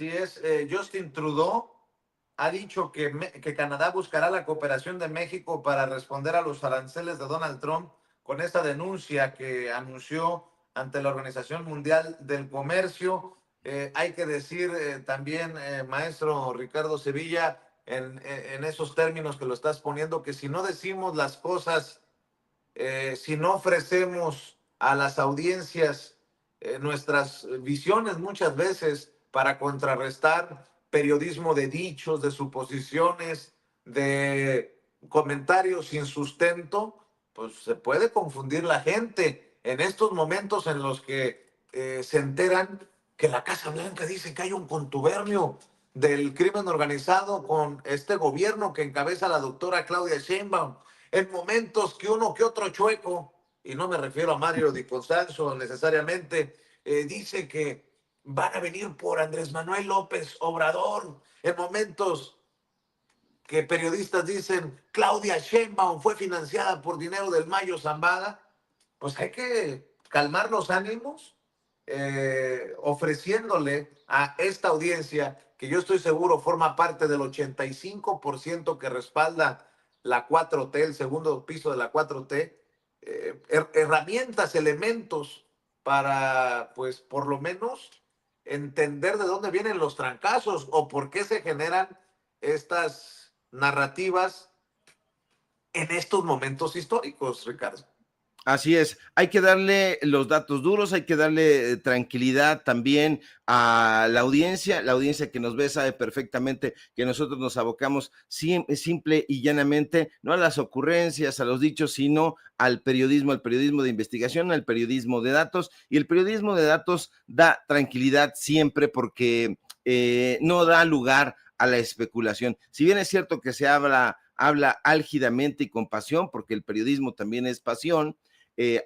Sí es, Justin Trudeau ha dicho que Canadá buscará la cooperación de México para responder a los aranceles de Donald Trump con esta denuncia que anunció ante la Organización Mundial del Comercio. Hay que decir también, maestro Ricardo Sevilla, en esos términos que lo estás poniendo, que si no decimos las cosas, si no ofrecemos a las audiencias nuestras visiones muchas veces para contrarrestar periodismo de dichos, de suposiciones, de comentarios sin sustento, pues se puede confundir la gente en estos momentos en los que se enteran que la Casa Blanca dice que hay un contubernio del crimen organizado con este gobierno que encabeza la doctora Claudia Sheinbaum, en momentos que uno que otro chueco, y no me refiero a Mario Di Constanzo necesariamente, dice que van a venir por Andrés Manuel López Obrador, en momentos que periodistas dicen Claudia Sheinbaum fue financiada por dinero del Mayo Zambada, pues hay que calmar los ánimos, ofreciéndole a esta audiencia, que yo estoy seguro forma parte del 85% que respalda la 4T, el segundo piso de la 4T, herramientas, elementos para, pues, por lo menos entender de dónde vienen los trancazos o por qué se generan estas narrativas en estos momentos históricos, Ricardo. Así es, hay que darle los datos duros, hay que darle tranquilidad también a la audiencia que nos ve sabe perfectamente que nosotros nos abocamos simple y llanamente, no a las ocurrencias, a los dichos, sino al periodismo de investigación, al periodismo de datos, y el periodismo de datos da tranquilidad siempre porque no da lugar a la especulación. Si bien es cierto que se habla álgidamente y con pasión, porque el periodismo también es pasión,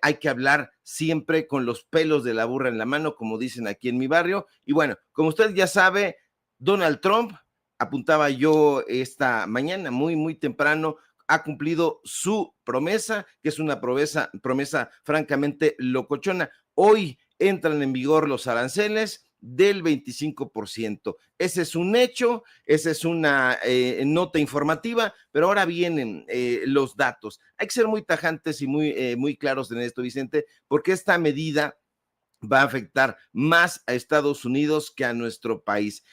hay que hablar siempre con los pelos de la burra en la mano, como dicen aquí en mi barrio. Y bueno, como usted ya sabe, Donald Trump, apuntaba yo esta mañana, muy temprano, ha cumplido su promesa, que es una promesa francamente locochona. Hoy entran en vigor los aranceles del 25%. Ese es un hecho, esa es una nota informativa, pero ahora vienen los datos. Hay que ser muy tajantes y muy claros en esto, Vicente, porque esta medida va a afectar más a Estados Unidos que a nuestro país.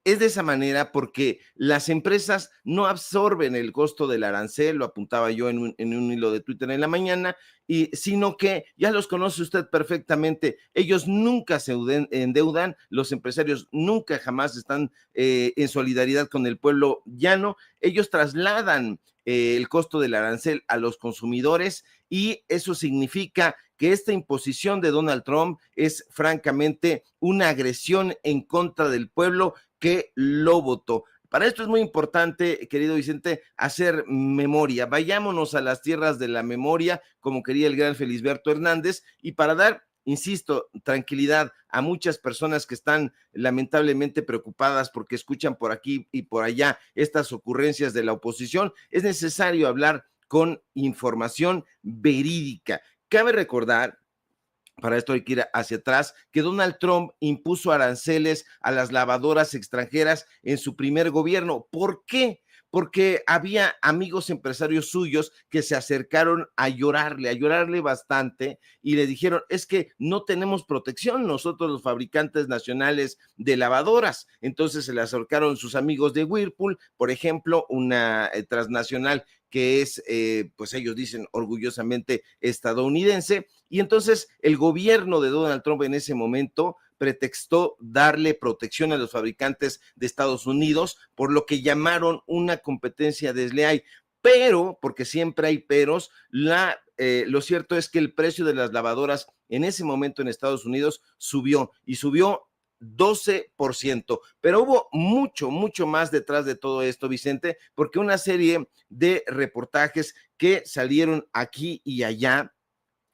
Es de esa manera porque las empresas no absorben el costo del arancel, lo apuntaba yo en un hilo de Twitter en la mañana, sino que ya los conoce usted perfectamente. Ellos nunca se endeudan, los empresarios nunca jamás están en solidaridad con el pueblo llano. Ellos trasladan el costo del arancel a los consumidores y eso significa que esta imposición de Donald Trump es francamente una agresión en contra del pueblo que lo votó. Para esto es muy importante, querido Vicente, hacer memoria. Vayámonos a las tierras de la memoria, como quería el gran Felisberto Hernández, y para dar, insisto, tranquilidad a muchas personas que están lamentablemente preocupadas porque escuchan por aquí y por allá estas ocurrencias de la oposición, es necesario hablar con información verídica. Cabe recordar, para esto hay que ir hacia atrás, que Donald Trump impuso aranceles a las lavadoras extranjeras en su primer gobierno. ¿Por qué? Porque había amigos empresarios suyos que se acercaron a llorarle bastante y le dijeron, es que no tenemos protección nosotros los fabricantes nacionales de lavadoras. Entonces se le acercaron sus amigos de Whirlpool, por ejemplo, una transnacional que es, pues ellos dicen orgullosamente estadounidense, y entonces el gobierno de Donald Trump en ese momento pretextó darle protección a los fabricantes de Estados Unidos, por lo que llamaron una competencia desleal. Pero, porque siempre hay peros, lo cierto es que el precio de las lavadoras en ese momento en Estados Unidos subió y subió 12%, pero hubo mucho más detrás de todo esto, Vicente, porque una serie de reportajes que salieron aquí y allá,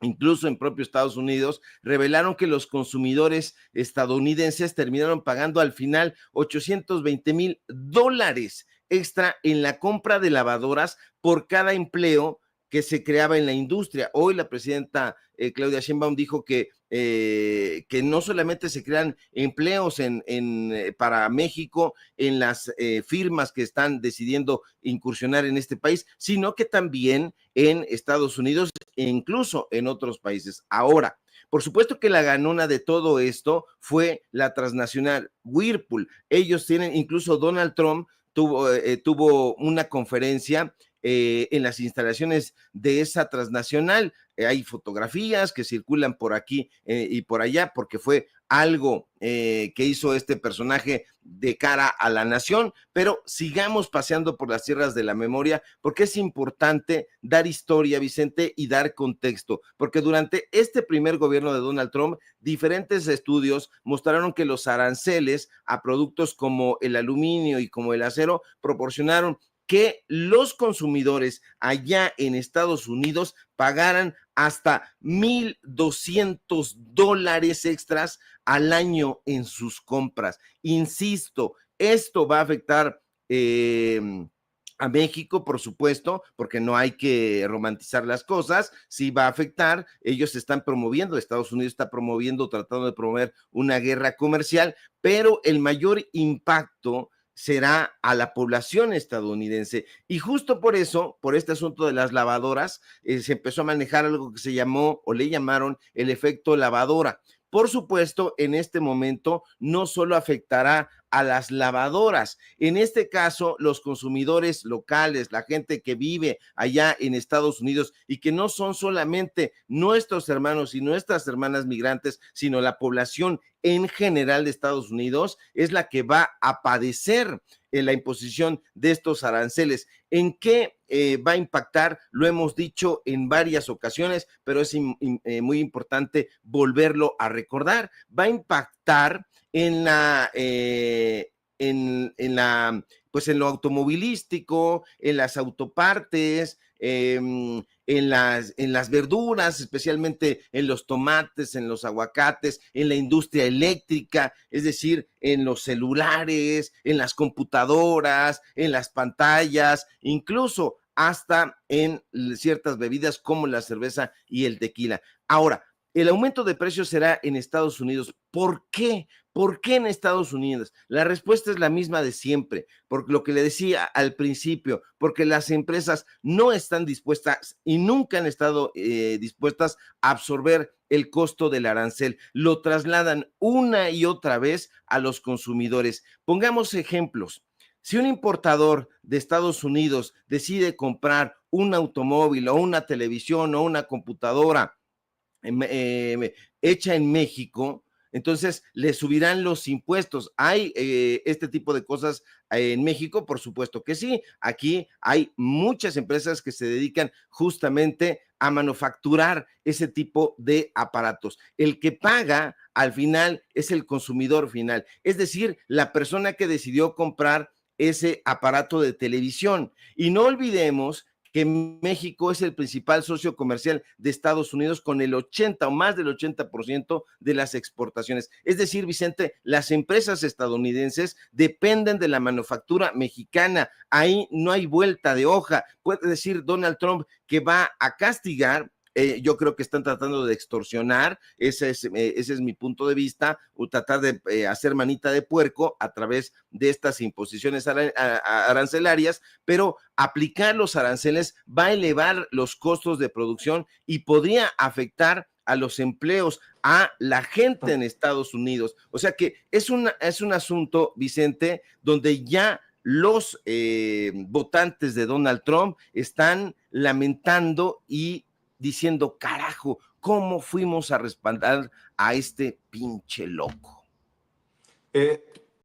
incluso en propio Estados Unidos, revelaron que los consumidores estadounidenses terminaron pagando al final $820,000 extra en la compra de lavadoras por cada empleo que se creaba en la industria. Hoy la presidenta Claudia Sheinbaum dijo que no solamente se crean empleos para México en las firmas que están decidiendo incursionar en este país, sino que también en Estados Unidos e incluso en otros países. Ahora, por supuesto que la ganona de todo esto fue la transnacional Whirlpool. Ellos tienen, incluso Donald Trump tuvo una conferencia en las instalaciones de esa transnacional. Hay fotografías que circulan por aquí y por allá, porque fue algo que hizo este personaje de cara a la nación, pero sigamos paseando por las tierras de la memoria, porque es importante dar historia, Vicente, y dar contexto, porque durante este primer gobierno de Donald Trump, diferentes estudios mostraron que los aranceles a productos como el aluminio y como el acero proporcionaron que los consumidores allá en Estados Unidos pagaran hasta $1,200 extras al año en sus compras. Insisto, esto va a afectar a México, por supuesto, porque no hay que romantizar las cosas, sí va a afectar. Ellos están promoviendo, Estados Unidos está promoviendo, tratando de promover una guerra comercial, pero el mayor impacto será a la población estadounidense. Y justo por eso, por este asunto de las lavadoras, se empezó a manejar algo que se llamó o le llamaron el efecto lavadora. Por supuesto, en este momento no solo afectará a las lavadoras, en este caso los consumidores locales, la gente que vive allá en Estados Unidos y que no son solamente nuestros hermanos y nuestras hermanas migrantes, sino la población en general de Estados Unidos es la que va a padecer la imposición de estos aranceles. ¿En qué va a impactar? Lo hemos dicho en varias ocasiones, pero es muy importante volverlo a recordar. Va a impactar en pues en lo automovilístico, en las autopartes, en las verduras, especialmente en los tomates, en los aguacates, en la industria eléctrica, es decir, en los celulares, en las computadoras, en las pantallas, incluso hasta en ciertas bebidas como la cerveza y el tequila. Ahora, el aumento de precios será en Estados Unidos. ¿Por qué? ¿Por qué en Estados Unidos? La respuesta es la misma de siempre, por lo que le decía al principio, porque las empresas no están dispuestas y nunca han estado dispuestas a absorber el costo del arancel. Lo trasladan una y otra vez a los consumidores. Pongamos ejemplos. Si un importador de Estados Unidos decide comprar un automóvil o una televisión o una computadora hecha en México, entonces le subirán los impuestos. ¿Hay este tipo de cosas en México? Por supuesto que sí. Aquí hay muchas empresas que se dedican justamente a manufacturar ese tipo de aparatos. El que paga al final es el consumidor final, es decir, la persona que decidió comprar ese aparato de televisión. Y no olvidemos que México es el principal socio comercial de Estados Unidos con el 80 o más del 80% de las exportaciones. Es decir, Vicente, las empresas estadounidenses dependen de la manufactura mexicana. Ahí no hay vuelta de hoja. Puede decir Donald Trump que va a castigar. Yo creo que están tratando de extorsionar, ese es mi punto de vista, o tratar de hacer manita de puerco a través de estas imposiciones arancelarias, pero aplicar los aranceles va a elevar los costos de producción y podría afectar a los empleos, a la gente en Estados Unidos. O sea que es un asunto, Vicente, donde ya los votantes de Donald Trump están lamentando y diciendo, carajo, ¿cómo fuimos a respaldar a este pinche loco?